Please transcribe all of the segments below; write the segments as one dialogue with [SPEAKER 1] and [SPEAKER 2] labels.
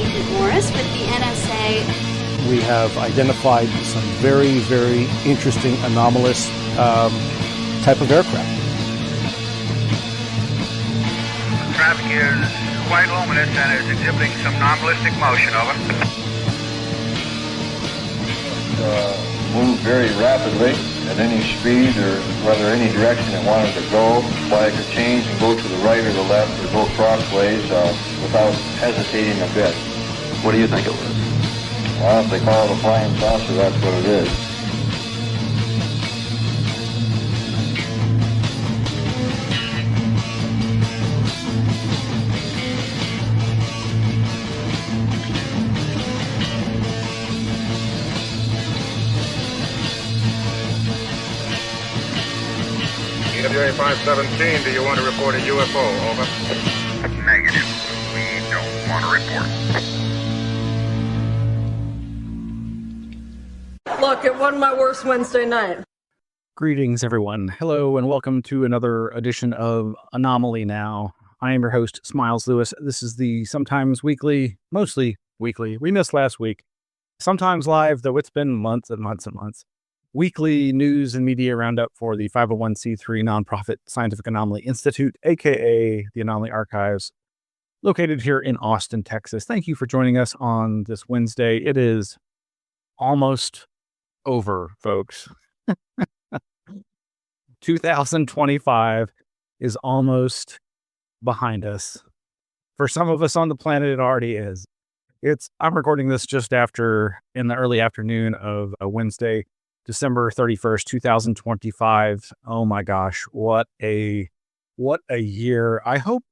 [SPEAKER 1] Agent Morris with the NSA.
[SPEAKER 2] We have identified some very, very interesting anomalous type of aircraft.
[SPEAKER 3] Traffic is quite luminous and is exhibiting some non-ballistic motion, over.
[SPEAKER 4] Move very rapidly at any speed or whether any direction it wanted to go. Flag could change and go to the right or the left or go crossways without hesitating a bit.
[SPEAKER 5] What do you think it was?
[SPEAKER 4] Well, if they call it a flying saucer, that's what it is.
[SPEAKER 3] EWA 517, do you want to report a UFO? Over. Negative. We don't want to report.
[SPEAKER 6] Look, it wasn't my worst Wednesday night.
[SPEAKER 2] Greetings, everyone. Hello, and welcome to another edition of Anomaly-NOW. I am your host, Smiles Lewis. This is the sometimes weekly, mostly weekly, we missed last week, sometimes live, though it's been months and months and months, weekly news and media roundup for the 501c3 nonprofit Scientific Anomaly Institute, aka the Anomaly Archives, located here in Austin, Texas. Thank you for joining us on this Wednesday. It is almost over, folks. 2025 is almost behind us. For some of us on the planet, it already is. I'm recording this just in the early afternoon of a Wednesday, December 31st, 2025. Oh my gosh, what a year. I hope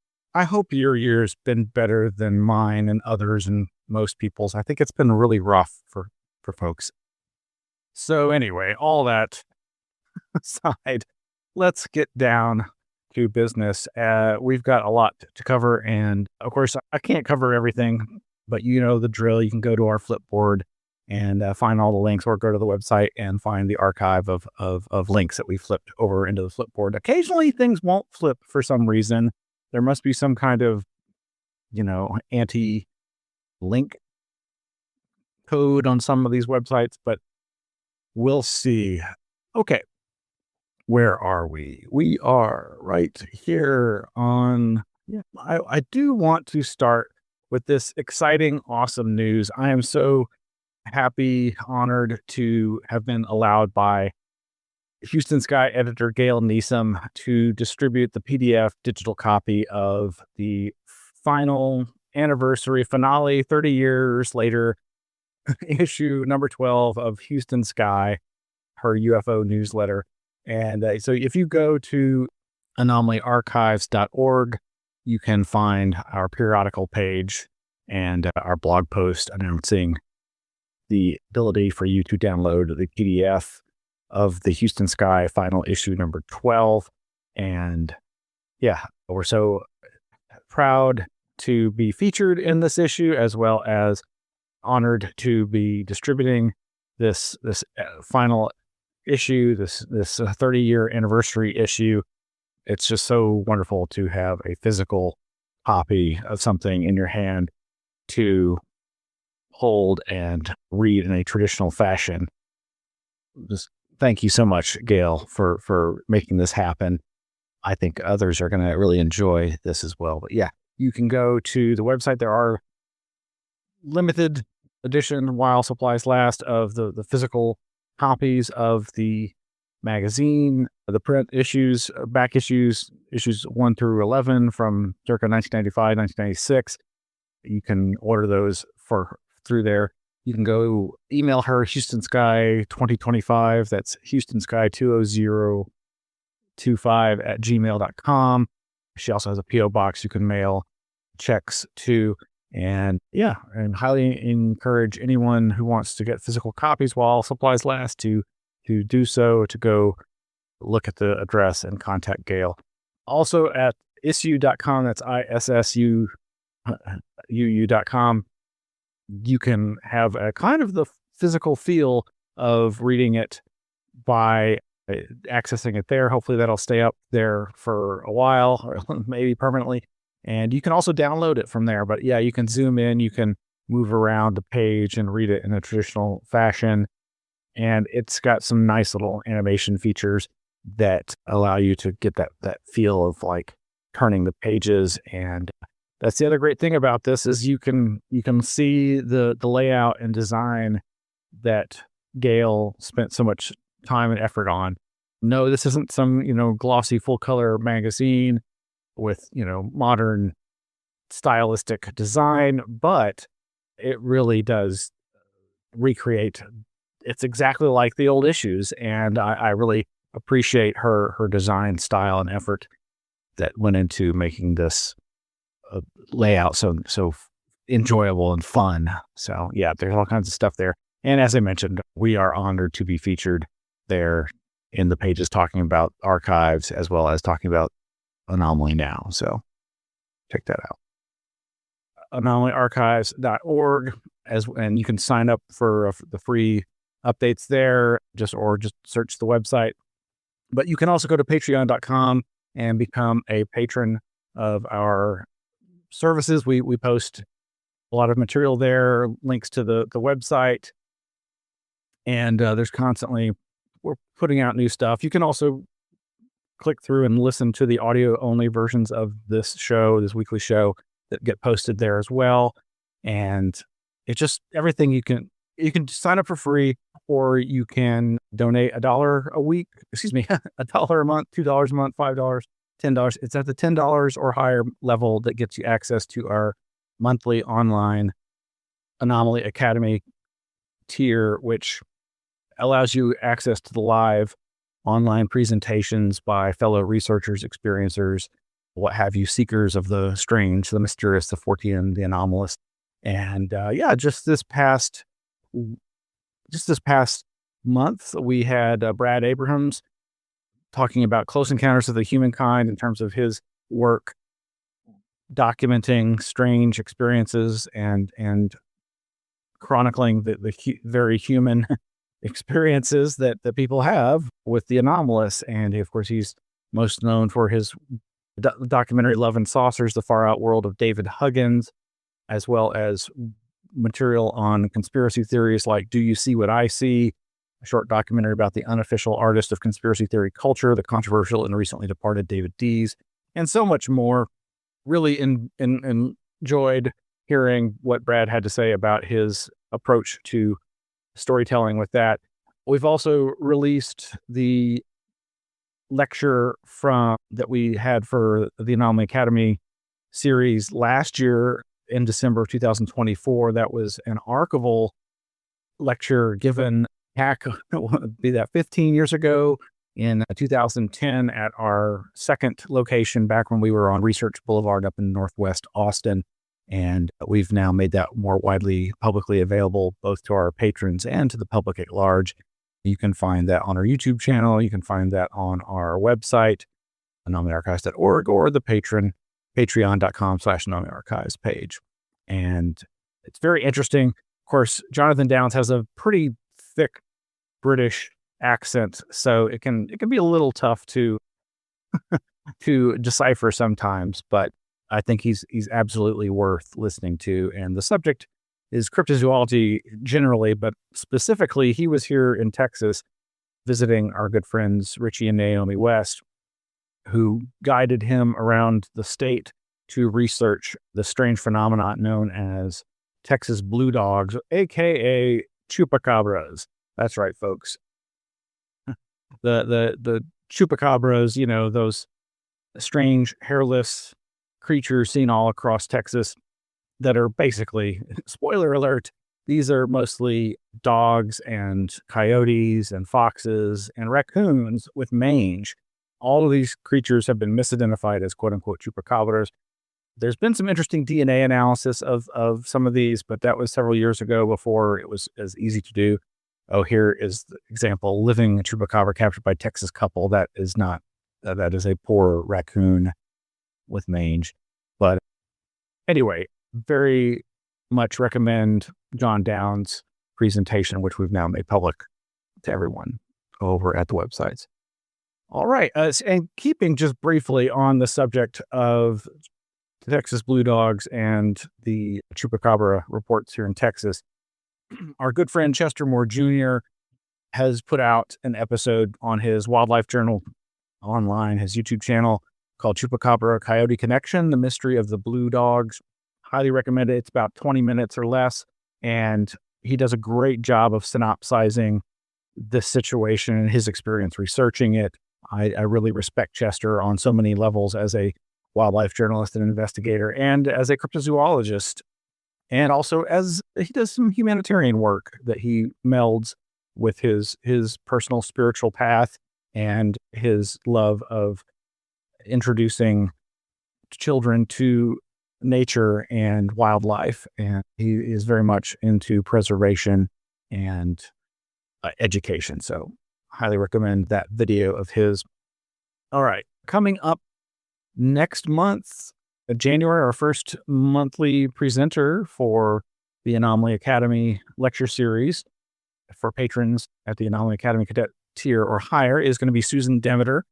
[SPEAKER 2] your year's been better than mine and others and most people's. I think it's been really rough for folks. So anyway, all that aside, let's get down to business. We've got a lot to cover, and of course, I can't cover everything, but you know the drill. You can go to our Flipboard and find all the links, or go to the website and find the archive of links that we flipped over into the Flipboard. Occasionally, things won't flip for some reason. There must be some kind of, anti-link code on some of these websites, but we'll see. Okay. Where are we? We are right here on... Yeah, I do want to start with this exciting, awesome news. I am so happy, honored to have been allowed by Houston Sky editor Gail Neeson to distribute the PDF digital copy of the final anniversary finale, 30 years later, issue number 12 of Houston Sky, her UFO newsletter. And so if you go to anomalyarchives.org, you can find our periodical page and our blog post announcing the ability for you to download the PDF of the Houston Sky final issue number 12. And yeah, we're so proud to be featured in this issue, as well as honored to be distributing this final issue, this 30-year anniversary issue. It's just so wonderful to have a physical copy of something in your hand to hold and read in a traditional fashion. Just thank you so much, Gail, for making this happen. I think others are going to really enjoy this as well. But yeah, you can go to the website. There are limited edition, while supplies last, of the physical copies of the magazine, the print issues, back issues 1 through 11 from circa 1995, 1996. You can order those through there. You can go email her, Houston Sky 2025. That's Houston Sky 20025@gmail.com. She also has a P.O. box you can mail checks to. And yeah, and highly encourage anyone who wants to get physical copies while supplies last to do so, to go look at the address and contact Gail. Also at issuu.com, that's issuu.com, you can have a kind of the physical feel of reading it by accessing it there. Hopefully that'll stay up there for a while, or maybe permanently. And you can also download it from there. But yeah, you can zoom in, you can move around the page and read it in a traditional fashion. And it's got some nice little animation features that allow you to get that feel of like turning the pages. And that's the other great thing about this is you can see the layout and design that Gail spent so much time and effort on. No, this isn't some, glossy full color magazine with, modern stylistic design, but it really does recreate. It's exactly like the old issues. And I really appreciate her design style and effort that went into making this layout so enjoyable and fun. So yeah, there's all kinds of stuff there. And as I mentioned, we are honored to be featured there in the pages talking about archives as well as talking about Anomaly-NOW. So check that out. Anomalyarchives.org, and you can sign up for the free updates there, just search the website. But you can also go to patreon.com and become a patron of our services. We post a lot of material there, links to the website, and we're putting out new stuff. You can also click through and listen to the audio only versions of this weekly show that get posted there as well. And it's just everything you can sign up for free, or you can donate $1 a week, $1 a month, $2 a month, $5, $10. It's at the $10 or higher level that gets you access to our monthly online Anomaly Academy tier, which allows you access to the live online presentations by fellow researchers, experiencers, what have you, seekers of the strange, the mysterious, the Fortean, the anomalous. And just this past month, we had Brad Abrahams talking about close encounters of the humankind in terms of his work documenting strange experiences and chronicling the very human experiences that people have with the anomalous. And of course, he's most known for his documentary Love and Saucers, The Far Out World of David Huggins, as well as material on conspiracy theories like Do You See What I See?, a short documentary about the unofficial artist of conspiracy theory culture, the controversial and recently departed David Dees, and so much more. Really enjoyed hearing what Brad had to say about his approach to storytelling with that. We've also released the lecture that we had for the Anomaly Academy series last year in December of 2024. That was an archival lecture given back, be that 15 years ago in 2010 at our second location back when we were on Research Boulevard up in Northwest Austin. And we've now made that more widely publicly available, both to our patrons and to the public at large. You can find that on our YouTube channel. You can find that on our website, anomalyarchives.org, or the patreon.com/anomalyarchives page. And it's very interesting. Of course, Jonathan Downes has a pretty thick British accent, so it can be a little tough to decipher sometimes, but I think he's absolutely worth listening to. And the subject is cryptozoology generally, but specifically, he was here in Texas visiting our good friends Richie and Naomi West, who guided him around the state to research the strange phenomenon known as Texas blue dogs, aka chupacabras. That's right, folks. The chupacabras, those strange hairless creatures seen all across Texas that are basically, spoiler alert, these are mostly dogs and coyotes and foxes and raccoons with mange. All of these creatures have been misidentified as quote unquote chupacabras. There's been some interesting DNA analysis of some of these, but that was several years ago before it was as easy to do. Oh, here is the example: living chupacabra captured by Texas couple. That is not, that is a poor raccoon with mange. But anyway, very much recommend John Downes' presentation, which we've now made public to everyone over at the websites. All right. And keeping just briefly on the subject of Texas blue dogs and the chupacabra reports here in Texas. Our good friend Chester Moore Jr. has put out an episode on his Wildlife Journal online, his YouTube channel, called Chupacabra Coyote Connection, The Mystery of the Blue Dogs. Highly recommend it. It's about 20 minutes or less, and he does a great job of synopsizing this situation and his experience researching it. I really respect Chester on so many levels as a wildlife journalist and investigator, and as a cryptozoologist, and also as he does some humanitarian work that he melds with his personal spiritual path and his love of introducing children to nature and wildlife. And he is very much into preservation and education. So highly recommend that video of his. All right. Coming up next month, January, our first monthly presenter for the Anomaly Academy lecture series for patrons at the Anomaly Academy Cadet tier or higher is going to be Susan Demeter,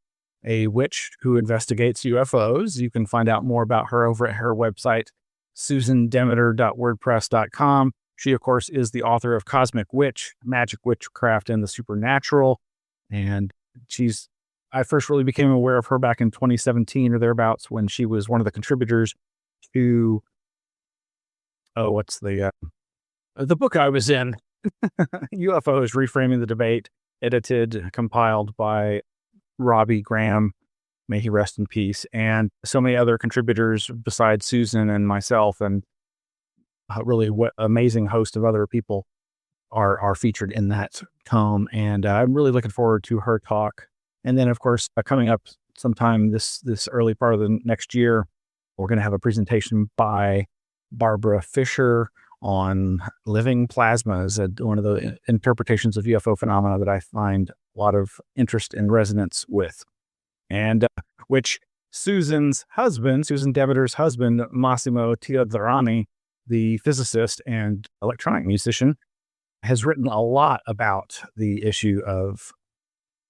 [SPEAKER 2] a witch who investigates UFOs. You can find out more about her over at her website, susandemeter.wordpress.com. She, of course, is the author of Cosmic Witch, Magic, Witchcraft, and the Supernatural. And I first really became aware of her back in 2017 or thereabouts when she was one of the contributors to, what's the book I was in, UFOs, Reframing the Debate, edited, compiled by Robbie Graham, may he rest in peace, and so many other contributors besides Susan and myself, and really what amazing host of other people are featured in that tome. And I'm really looking forward to her talk. And then, of course, coming up sometime this early part of the next year, we're going to have a presentation by Barbara Fisher on living plasmas, one of the interpretations of UFO phenomena that I find a lot of interest and resonance with. And which Susan Demeter's husband, Massimo Teodrani, the physicist and electronic musician, has written a lot about the issue of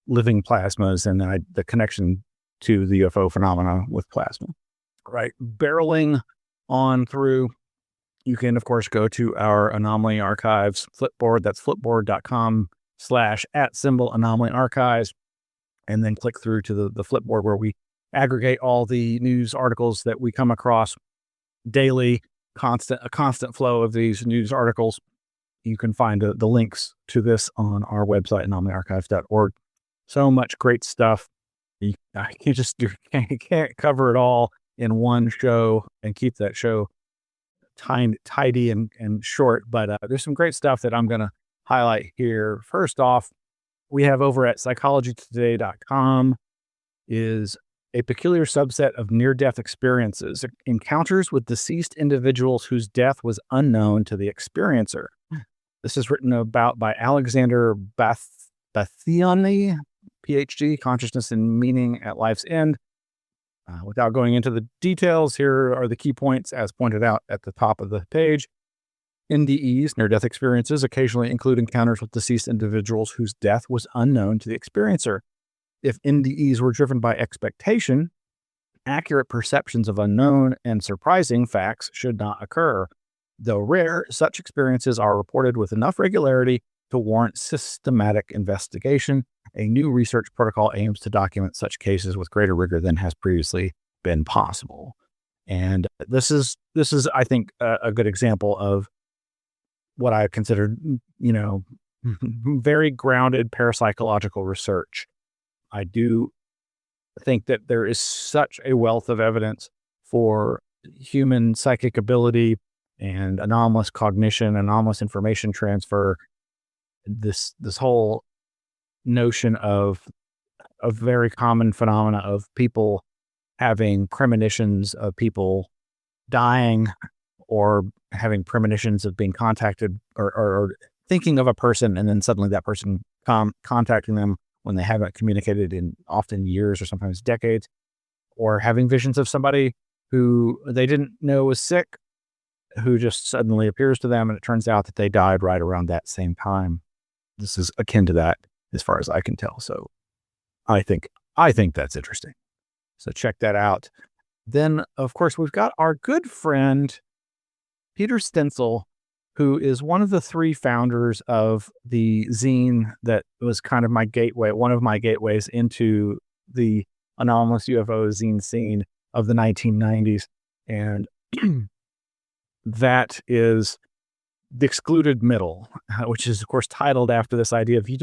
[SPEAKER 2] living plasmas and the connection to the UFO phenomena with plasma. Right. Barreling on through, you can, of course, go to our Anomaly Archives Flipboard. That's flipboard.com/@Anomaly Archives. And then click through to the Flipboard where we aggregate all the news articles that we come across daily, a constant flow of these news articles. You can find the links to this on our website, anomalyarchives.org. So much great stuff. You can't cover it all in one show and keep that show tidy and short, but there's some great stuff that I'm going to highlight here. First off, we have over at psychologytoday.com is a peculiar subset of near-death experiences, encounters with deceased individuals whose death was unknown to the experiencer. This is written about by Alexander Bathiani, PhD, Consciousness and Meaning at Life's End. Without going into the details, here are the key points as pointed out at the top of the page. NDEs, near-death experiences, occasionally include encounters with deceased individuals whose death was unknown to the experiencer. If NDEs were driven by expectation, accurate perceptions of unknown and surprising facts should not occur. Though rare, such experiences are reported with enough regularity to warrant systematic investigation. A new research protocol aims to document such cases with greater rigor than has previously been possible. And this is, I think, a good example of what I consider, very grounded parapsychological research. I do think that there is such a wealth of evidence for human psychic ability and anomalous cognition, anomalous information transfer. This whole notion of a very common phenomena of people having premonitions of people dying, or having premonitions of being contacted or thinking of a person, and then suddenly that person contacting them when they haven't communicated in often years or sometimes decades, or having visions of somebody who they didn't know was sick, who just suddenly appears to them, and it turns out that they died right around that same time. This is akin to that as far as I can tell. So I think that's interesting. So check that out. Then, of course, we've got our good friend, Peter Stencil, who is one of the 3 founders of the zine that was kind of my gateway, one of my gateways into the anomalous UFO zine scene of the 1990s. And that is The Excluded Middle, which is, of course, titled after this idea of you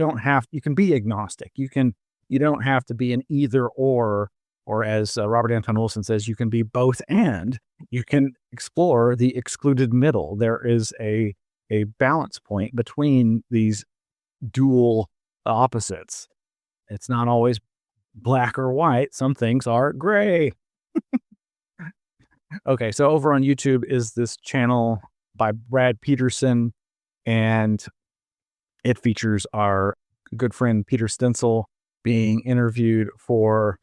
[SPEAKER 2] can be agnostic. You don't have to be an either or as Robert Anton Wilson says, you can be both and. You can explore the excluded middle. There is a balance point between these dual opposites. It's not always black or white. Some things are gray. Okay, so over on YouTube is this channel by Brad Peterson, and it features our good friend Peter Stencil being interviewed for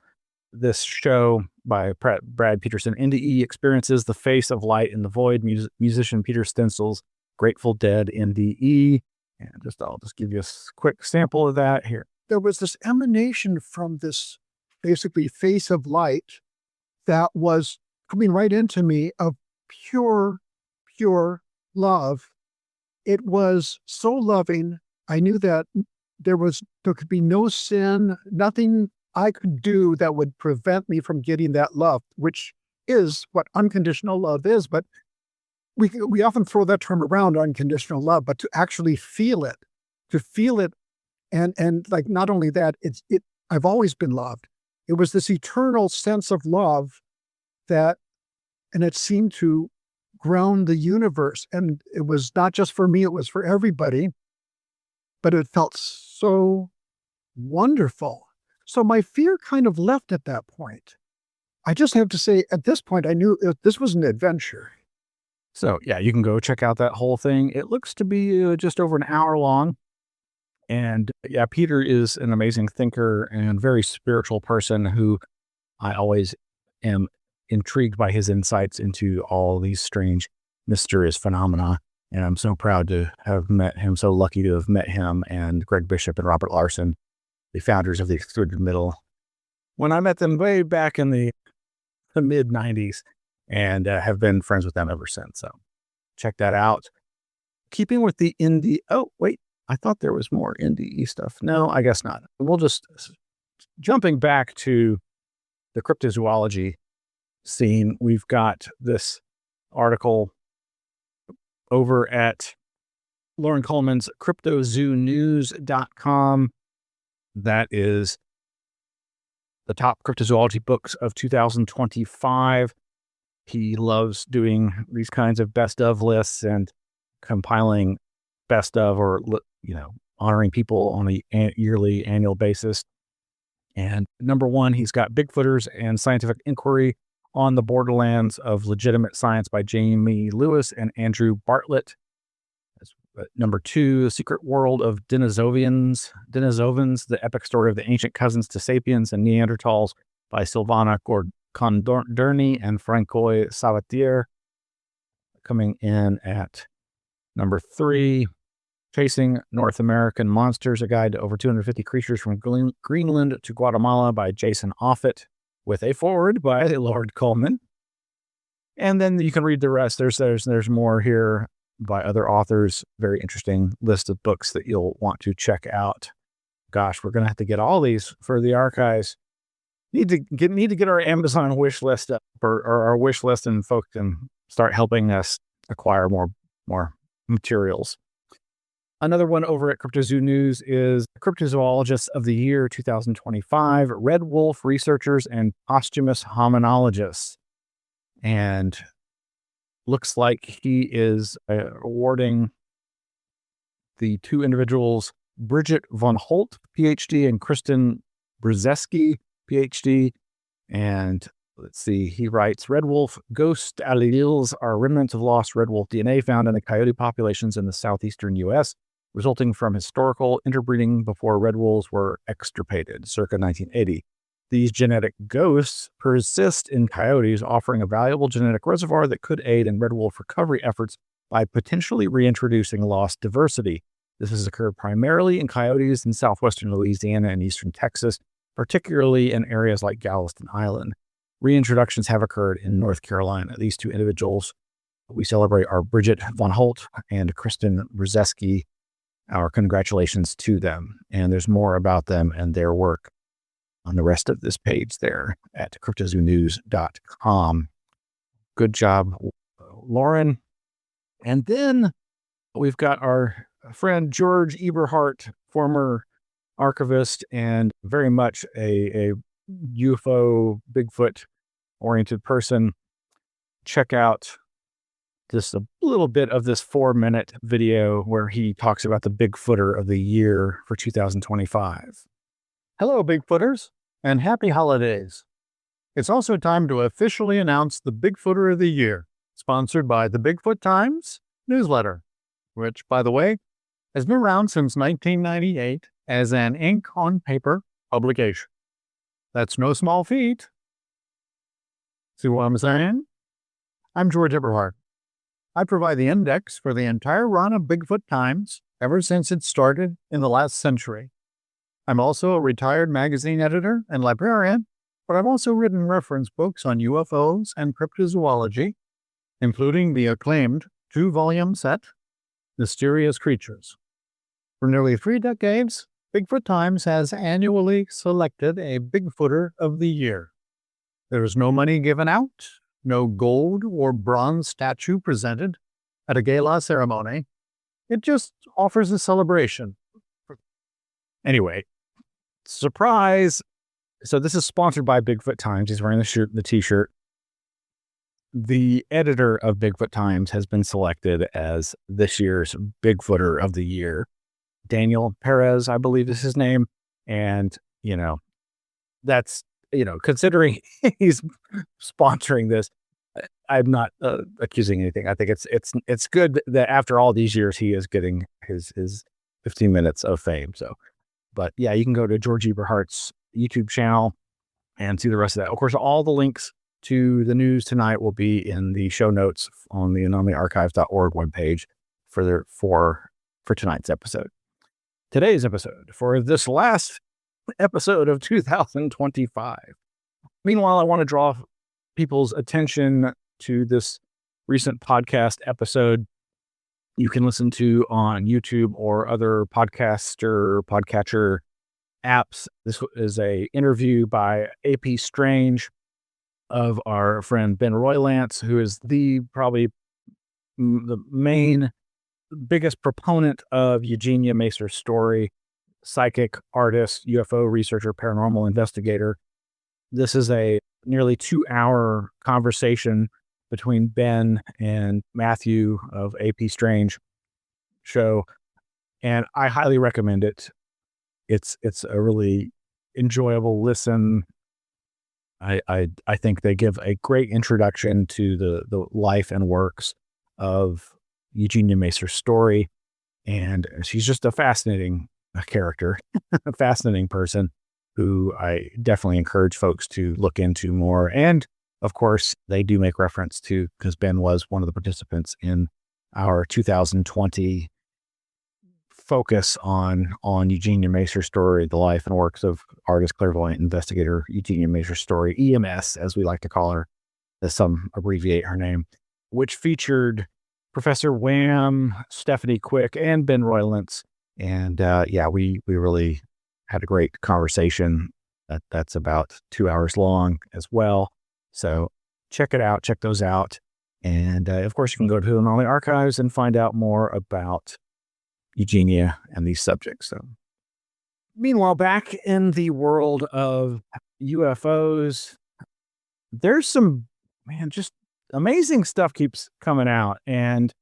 [SPEAKER 2] this show by Brad Peterson. NDE experiences the face of light in the void. Musician Peter Stencil's Grateful Dead NDE. And I'll just give you a quick sample of that here.
[SPEAKER 5] There was this emanation from this basically face of light that was coming right into me of pure love. It was so loving. I knew that there could be no sin, nothing I could do that would prevent me from getting that love, which is what unconditional love is. But we often throw that term around, unconditional love, but to actually feel it, and like, not only that, I've always been loved. It was this eternal sense of love and it seemed to ground the universe. And it was not just for me, it was for everybody, but it felt so wonderful. So my fear kind of left at that point. I just have to say, at this point, I knew this was an adventure.
[SPEAKER 2] So yeah, you can go check out that whole thing. It looks to be just over an hour long. And yeah, Peter is an amazing thinker and very spiritual person who I always am intrigued by his insights into all these strange, mysterious phenomena. And I'm so proud to have met him, so lucky to have met him and Greg Bishop and Robert Larson, the founders of the Excluded Middle, when I met them way back in the mid-90s, and have been friends with them ever since. So check that out. Keeping with the indie, oh, wait, I thought there was more indie stuff. No, I guess not. We'll just, jumping back to the cryptozoology scene, we've got this article over at Lauren Coleman's cryptozoonews.com. That is the top cryptozoology books of 2025. He loves doing these kinds of best of lists and compiling best of, or, honoring people on a yearly, annual basis. And number 1, he's got Bigfooters and Scientific Inquiry on the Borderlands of Legitimate Science by Jamie Lewis and Andrew Bartlett. Number 2, The Secret World of Denisovans, the epic story of the ancient cousins to sapiens and Neanderthals by Silvana Condorni and Francois Savatier. Coming in at number 3, Chasing North American Monsters, a guide to over 250 creatures from Greenland to Guatemala by Jason Offutt, with a foreword by Lord Coleman. And then you can read the rest. There's more here by other authors. Very interesting list of books that you'll want to check out. Gosh, we're going to have to get all these for the archives. Need to get our Amazon wish list up, or our wish list, and folks can start helping us acquire more materials. Another one over at CryptoZoo News is Cryptozoologists of the Year 2025, Red Wolf Researchers and Posthumous Hominologists. And looks like he is awarding the 2 individuals, Bridget von Holt, PhD, and Kristen Brzeski, PhD. And let's see, he writes, Red wolf ghost alleles are remnants of lost red wolf DNA found in the coyote populations in the southeastern U.S., resulting from historical interbreeding before red wolves were extirpated, circa 1980. These genetic ghosts persist in coyotes, offering a valuable genetic reservoir that could aid in red wolf recovery efforts by potentially reintroducing lost diversity. This has occurred primarily in coyotes in southwestern Louisiana and eastern Texas, particularly in areas like Galveston Island. reintroductions have occurred in North Carolina. These two individuals we celebrate are Bridget Von Holt and Kristen Brzeski. Our congratulations to them. And there's more about them and their work on the rest of this page there at cryptozoonews.com. Good job, Lauren. And then we've got our friend George Eberhardt, former archivist and very much a UFO, Bigfoot oriented person. Check out just a little bit of this 4-minute video where he talks about the Bigfooter of the year for 2025.
[SPEAKER 7] Hello, Bigfooters, and happy holidays. It's also time to officially announce the Bigfooter of the year, sponsored by the Bigfoot Times newsletter, which, by the way, has been around since 1998 as an ink-on-paper publication. That's no small feat. See what I'm saying? I'm George Eberhardt. I provide the index for the entire run of Bigfoot Times ever since it started in the last century. I'm also a retired magazine editor and librarian, but I've also written reference books on UFOs and cryptozoology, including the acclaimed 2-volume set, Mysterious Creatures. For nearly 3 decades, Bigfoot Times has annually selected a Bigfooter of the year. There is no money given out, no gold or bronze statue presented at a gala ceremony. It just offers a celebration.
[SPEAKER 2] Anyway, surprise. So this is sponsored by Bigfoot Times. He's wearing the t-shirt. The editor of Bigfoot Times has been selected as this year's Bigfooter of the year. Daniel Perez, I believe is his name. And, that's, considering he's sponsoring this, I'm not accusing anything. I think it's good that after all these years, he is getting his 15 minutes of fame. So, but yeah, you can go to George Eberhardt's YouTube channel and see the rest of that. Of course, all the links to the news tonight will be in the show notes on the anomalyarchive.org webpage for tonight's episode. Today's episode, for this last episode of 2025. Meanwhile, I want to draw people's attention to this recent podcast episode you can listen to on YouTube or other podcatcher apps. This is a interview by AP Strange of our friend Ben Roylance, who is probably the main biggest proponent of Eugenia Macer's story, psychic, artist, UFO researcher, paranormal investigator. This is a nearly 2-hour conversation between Ben and Matthew of AP Strange show, and I highly recommend it. It's a really enjoyable listen. I think they give a great introduction to the life and works of Eugenia Macer's story, and she's just a fascinating character, a fascinating person who I definitely encourage folks to look into more. And of course, they do make reference to, because Ben was one of the participants in our 2020 focus on Eugenia Macer's story, the life and works of artist, clairvoyant investigator Eugenia Macer's story, EMS, as we like to call her, as some abbreviate her name, which featured Professor Wham, Stephanie Quick, and Ben Roylance. And we really had a great conversation. That's about 2 hours long as well. So check it out, check those out. And of course, you can go to the Anomaly Archives and find out more about Eugenia and these subjects. So, meanwhile, back in the world of UFOs, there's some, just amazing stuff keeps coming out. And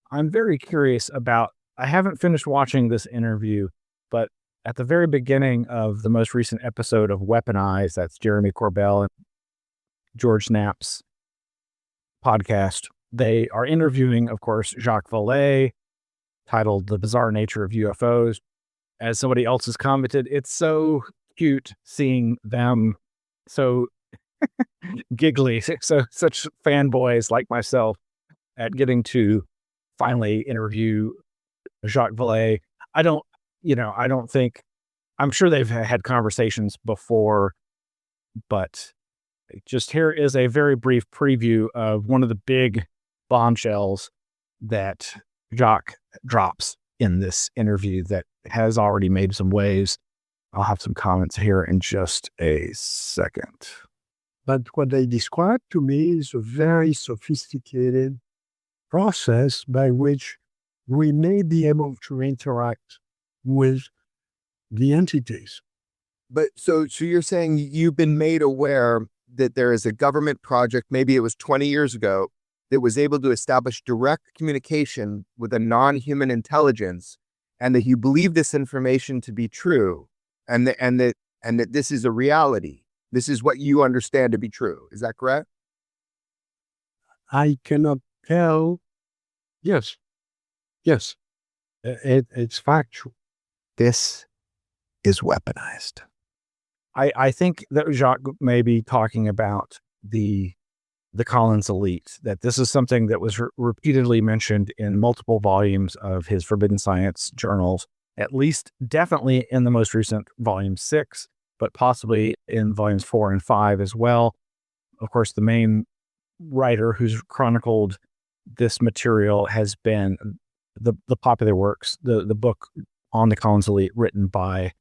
[SPEAKER 2] I'm very curious about, I haven't finished watching this interview, but at the very beginning of the most recent episode of Weaponized, that's Jeremy Corbell and George Knapp's podcast, they are interviewing, of course, Jacques Vallée, titled The Bizarre Nature of UFOs. As somebody else has commented, it's so cute seeing them so giggly, so such fanboys like myself at getting to finally interview Jacques Vallée. I don't think, I'm sure they've had conversations before, but just here is a very brief preview of one of the big bombshells that Jacques drops in this interview that has already made some waves. I'll have some comments here in just a second.
[SPEAKER 5] But what they describe to me is a very sophisticated process by which we may be able to interact with the entities.
[SPEAKER 8] But so you're saying you've been made aware that there is a government project, maybe it was 20 years ago, that was able to establish direct communication with a non-human intelligence, and that you believe this information to be true, and that this is a reality. This is what you understand to be true. Is that correct?
[SPEAKER 5] I cannot tell. Yes. It's factual.
[SPEAKER 8] This is weaponized.
[SPEAKER 2] I think that Jacques may be talking about the Collins Elite, that this is something that was repeatedly mentioned in multiple volumes of his Forbidden Science journals, at least definitely in the most recent volume 6, but possibly in volumes 4 and 5 as well. Of course, the main writer who's chronicled this material has been the popular works, the book on the Collins Elite written by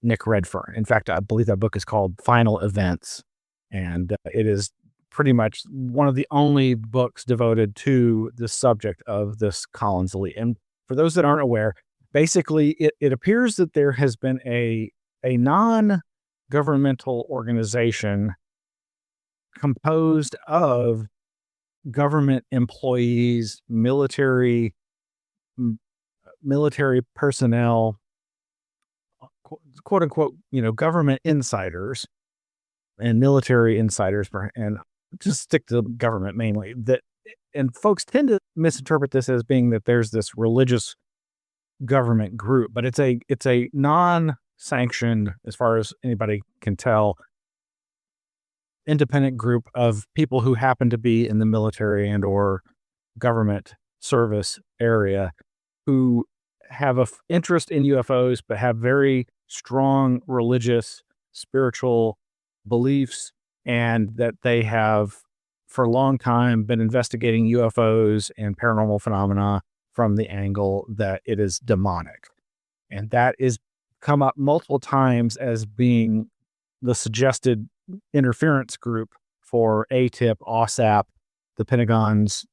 [SPEAKER 2] Nick Redfern. In fact, I believe that book is called Final Events, and it is pretty much one of the only books devoted to the subject of this Collins Elite. And for those that aren't aware, basically it appears that there has been a non-governmental organization composed of government employees, military personnel, quote unquote, government insiders and military insiders, and just stick to government mainly. And folks tend to misinterpret this as being that there's this religious government group, but it's a non-sanctioned, as far as anybody can tell, independent group of people who happen to be in the military and or government service area who have a interest in UFOs, but have very strong religious, spiritual beliefs, and that they have for a long time been investigating UFOs and paranormal phenomena from the angle that it is demonic. And that is come up multiple times as being the suggested interference group for ATIP, OSAP, the Pentagon's,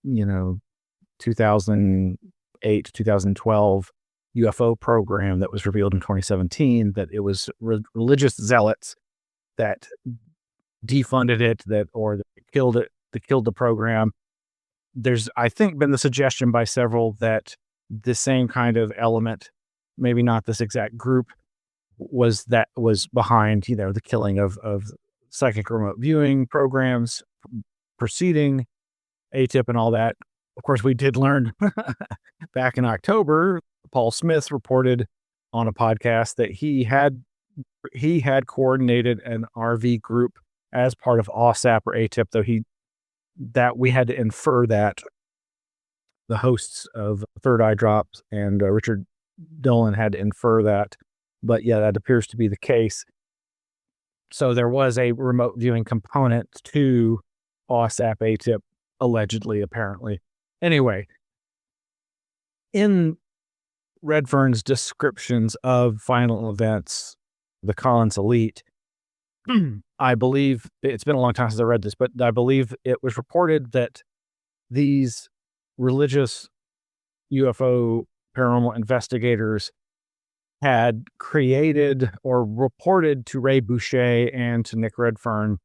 [SPEAKER 2] 2008, 2012 UFO program that was revealed in 2017, that it was religious zealots that defunded it, that killed it, that killed the program. There's, I think, been the suggestion by several that the same kind of element, maybe not this exact group, was behind, the killing of psychic remote viewing programs preceding ATIP and all that. Of course, we did learn back in October, Paul Smith reported on a podcast that he had coordinated an RV group as part of OSAP or ATIP, though we had to infer that the hosts of Third Eye Drops and Richard Dolan had to infer that. But yeah, that appears to be the case. So there was a remote viewing component to OSAP ATIP, allegedly, apparently. Anyway, in Redfern's descriptions of Final Events, the Collins Elite, I believe, it's been a long time since I read this, but I believe it was reported that these religious UFO paranormal investigators had created or reported to Ray Boucher and to Nick Redfern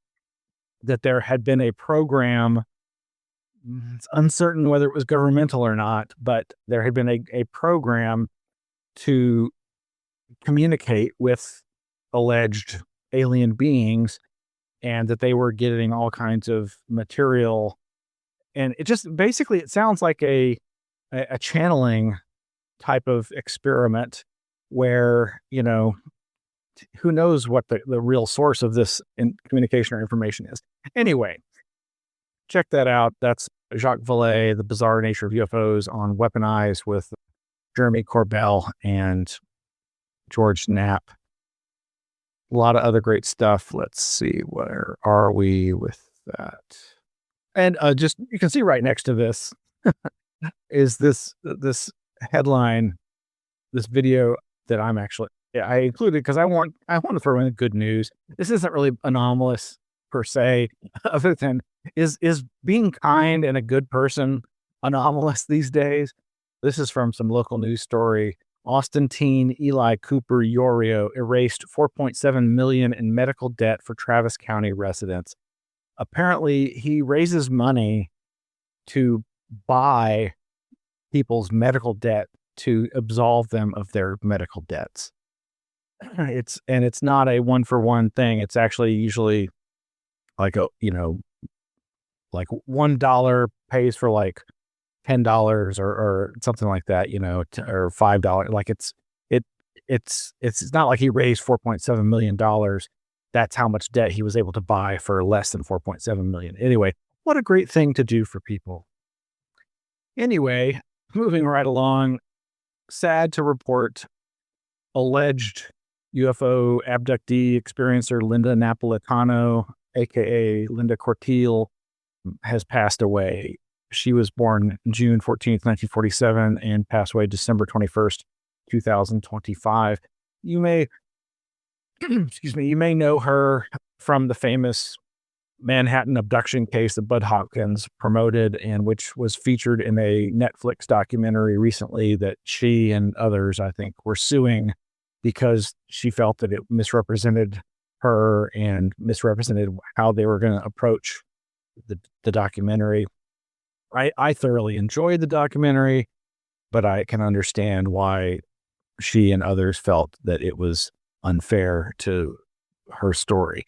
[SPEAKER 2] that there had been a program. It's uncertain whether it was governmental or not, but there had been a program to communicate with alleged alien beings, and that they were getting all kinds of material. And it just basically, it sounds like a channeling type of experiment where, who knows what the real source of this communication or information is. Anyway, check that out. That's Jacques Vallée, The Bizarre Nature of UFOs on Weaponized, with Jeremy Corbell and George Knapp. a lot of other great stuff. Let's see, where are we with that? And just, you can see right next to this is this headline, this video that I included because I want to throw in good news. This isn't really anomalous per se, other than is being kind and a good person anomalous these days? This is from some local news story. Austin teen Eli Cooper Yorio erased $4.7 million in medical debt for Travis County residents. Apparently, he raises money to buy people's medical debt to absolve them of their medical debts. It's not a one-for-one thing. It's actually usually like like $1 pays for like $10 or something like that, or $5. Like it's not like he raised $4.7 million. That's how much debt he was able to buy for less than $4.7 million. Anyway, what a great thing to do for people. Anyway, moving right along, sad to report, alleged UFO abductee experiencer Linda Napolitano, aka Linda Cortile, has passed away. She was born June 14th, 1947, and passed away December 21st, 2025. You may, you may know her from the famous Manhattan abduction case that Bud Hopkins promoted, and which was featured in a Netflix documentary recently that she and others, I think, were suing because she felt that it misrepresented her and misrepresented how they were going to approach the documentary. I thoroughly enjoyed the documentary, but I can understand why she and others felt that it was unfair to her story.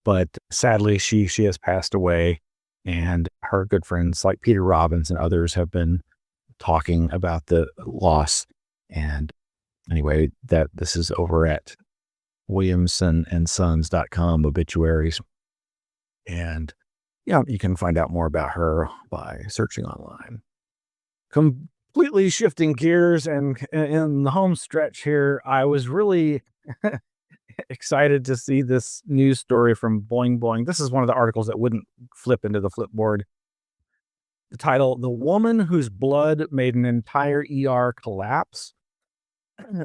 [SPEAKER 2] But sadly, she has passed away, and her good friends like Peter Robbins and others have been talking about the loss. And anyway, this is over at williamsonsons.com obituaries. And yeah, you can find out more about her by searching online. Completely shifting gears, and in the home stretch here, I was really excited to see this news story from Boing Boing. This is one of the articles that wouldn't flip into the Flipboard. The title, "The Woman Whose Blood Made an Entire ER Collapse."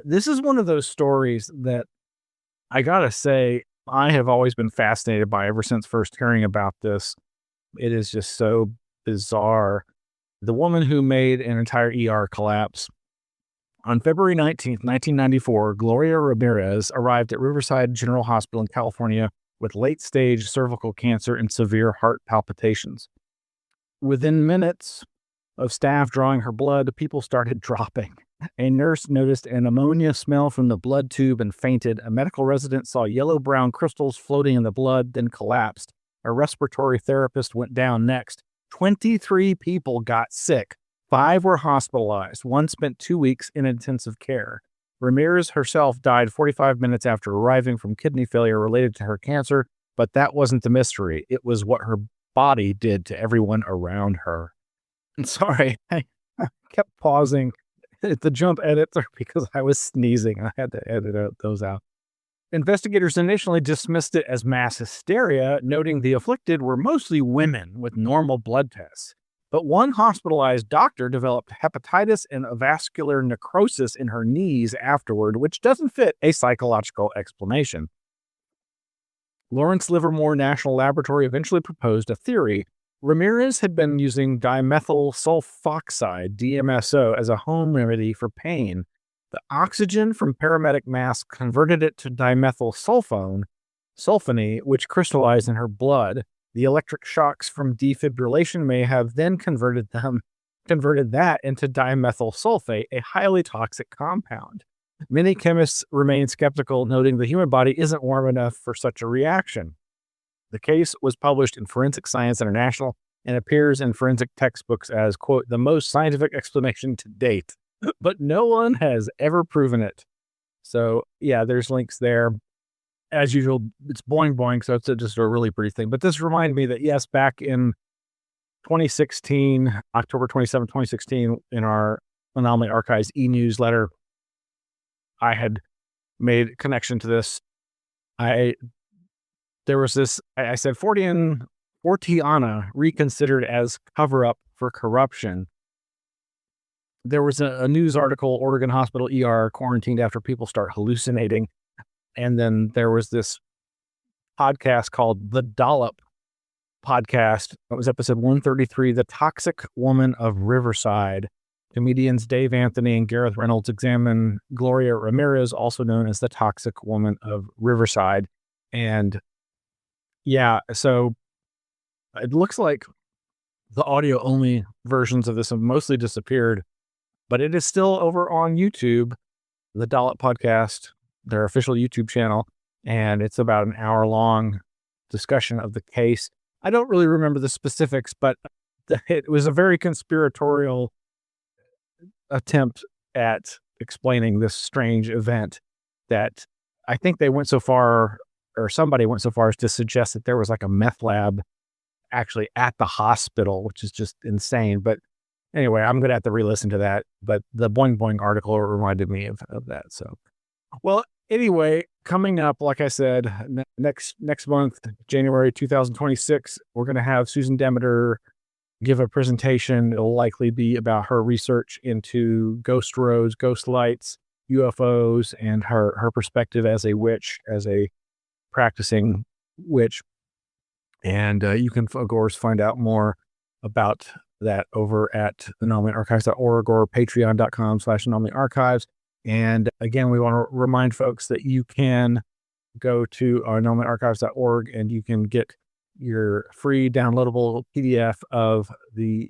[SPEAKER 2] This is one of those stories that I gotta say, I have always been fascinated by ever since first hearing about this. It is just so bizarre. The woman who made an entire ER collapse. On February 19th, 1994, Gloria Ramirez arrived at Riverside General Hospital in California with late-stage cervical cancer and severe heart palpitations. Within minutes of staff drawing her blood, people started dropping. A nurse noticed an ammonia smell from the blood tube and fainted. A medical resident saw yellow-brown crystals floating in the blood, then collapsed. A respiratory therapist went down next. 23 people got sick. 5 were hospitalized. 1 spent 2 weeks in intensive care. Ramirez herself died 45 minutes after arriving from kidney failure related to her cancer, but that wasn't the mystery. It was what her body did to everyone around her. And sorry, I kept pausing at the jump editor because I was sneezing. I had to edit those out. Investigators initially dismissed it as mass hysteria, noting the afflicted were mostly women with normal blood tests. But one hospitalized doctor developed hepatitis and avascular necrosis in her knees afterward, which doesn't fit a psychological explanation. Lawrence Livermore National Laboratory eventually proposed a theory. Ramirez had been using dimethyl sulfoxide, DMSO, as a home remedy for pain. The oxygen from paramedic masks converted it to dimethyl sulfony, which crystallized in her blood. The electric shocks from defibrillation may have then converted that into dimethyl sulfate, a highly toxic compound. Many chemists remain skeptical, noting the human body isn't warm enough for such a reaction. The case was published in Forensic Science International and appears in forensic textbooks as, quote, the most scientific explanation to date. But no one has ever proven it. So, yeah, there's links there. As usual, it's Boing Boing, so it's just a really pretty thing. But this reminded me that, yes, back in 2016, October 27, 2016, in our Anomaly Archives e-newsletter, I had made connection to this there was this, I said, Fortiana reconsidered as cover-up for corruption. There was a news article, Oregon Hospital ER quarantined after people start hallucinating. And then there was this podcast called The Dollop Podcast. It was episode 133, The Toxic Woman of Riverside. Comedians Dave Anthony and Gareth Reynolds examine Gloria Ramirez, also known as the Toxic Woman of Riverside. And yeah, so it looks like the audio only versions of this have mostly disappeared, but it is still over on YouTube, the Dollop Podcast, their official YouTube channel, and it's about an hour-long discussion of the case. I don't really remember the specifics, but it was a very conspiratorial attempt at explaining this strange event that I think they went so far, or somebody went so far as to suggest that there was like a meth lab actually at the hospital, which is just insane. But anyway, I'm going to have to re-listen to that. But the Boing Boing article reminded me of that. So, well, anyway, coming up, like I said, next month, January 2026, we're going to have Susan Demeter give a presentation. It'll likely be about her research into ghost roads, ghost lights, UFOs, and her perspective as a witch, as a practicing witch. And you can, of course, find out more about that over at anomalyarchives.org or patreon.com/anomalyarchives. And again, we want to remind folks that you can go to anomalyarchives.org and you can get your free downloadable PDF of the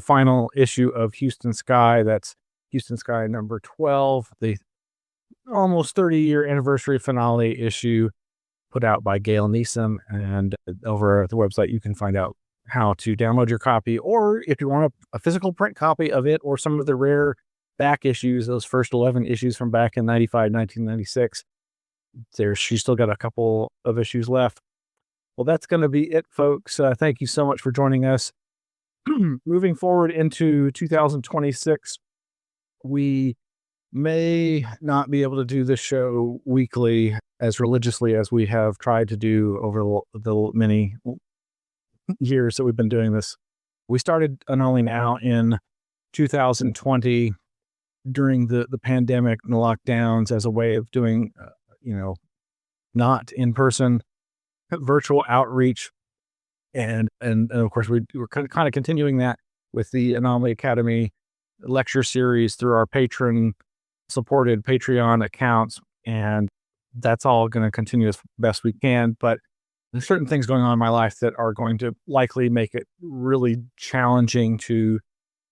[SPEAKER 2] final issue of Houston Sky. That's Houston Sky number 12, the almost 30-year anniversary finale issue put out by Gail Neeson. And over at the website, you can find out how to download your copy, or if you want a physical print copy of it, or some of the rare back issues, those first 11 issues from back in 1996. She's still got a couple of issues left. Well, that's going to be it, folks. Thank you so much for joining us. Moving forward into 2026, we may not be able to do this show weekly as religiously as we have tried to do over the many years that we've been doing this. We started Anomaly-NOW in 2020 during the pandemic and the lockdowns as a way of doing, not in-person, virtual outreach. And of course, we were kind of continuing that with the Anomaly Academy lecture series through our patron-supported Patreon accounts. And that's all going to continue as best we can. But there's certain things going on in my life that are going to likely make it really challenging to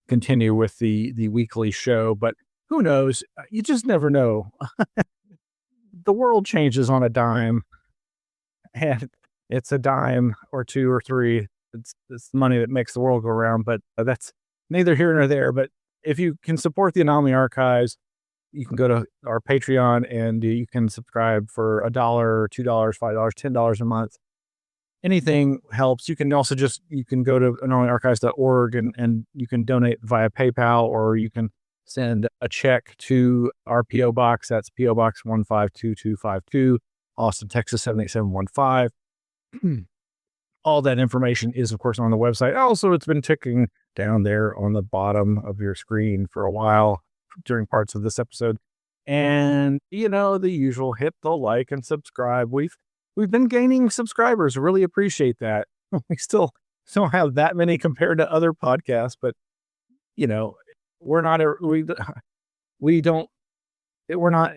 [SPEAKER 2] continue with the weekly show. But who knows? You just never know. The world changes on a dime. And it's a dime or two or three. It's the money that makes the world go around, but that's neither here nor there. But if you can support the Anomaly Archives, you can go to our Patreon and you can subscribe for $1, $2, $5, $10 a month. Anything helps. You can also you can go to anomalyarchives.org and you can donate via PayPal, or you can send a check to our P.O. Box. That's P.O. Box 152252. Austin, Texas 78715. All that information is, of course, on the website. Also, it's been ticking down there on the bottom of your screen for a while during parts of this episode. And, the usual, hit the like and subscribe. We've been gaining subscribers. Really appreciate that. We still don't have that many compared to other podcasts, but, we're not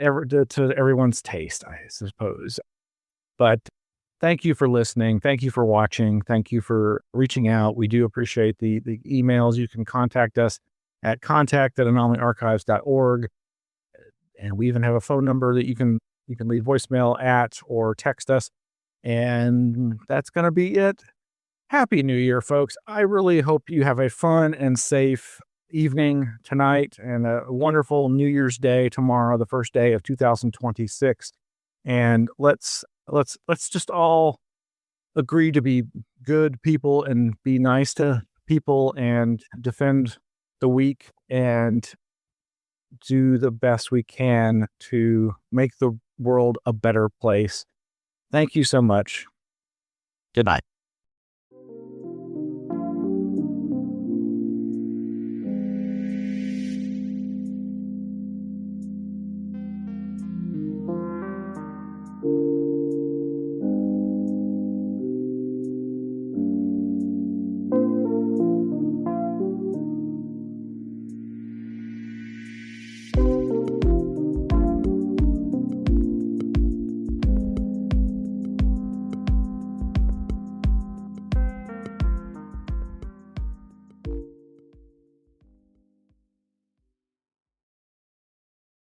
[SPEAKER 2] ever to everyone's taste, I suppose. But thank you for listening. Thank you for watching. Thank you for reaching out. We do appreciate the emails. You can contact us at contact@anomalyarchives.org. And we even have a phone number that you can leave voicemail at or text us. And that's going to be it. Happy New Year, folks. I really hope you have a fun and safe evening tonight and a wonderful New Year's Day tomorrow, the first day of 2026. And let's just all agree to be good people and be nice to people and defend the weak and do the best we can to make the world a better place. Thank you so much.
[SPEAKER 7] Good night.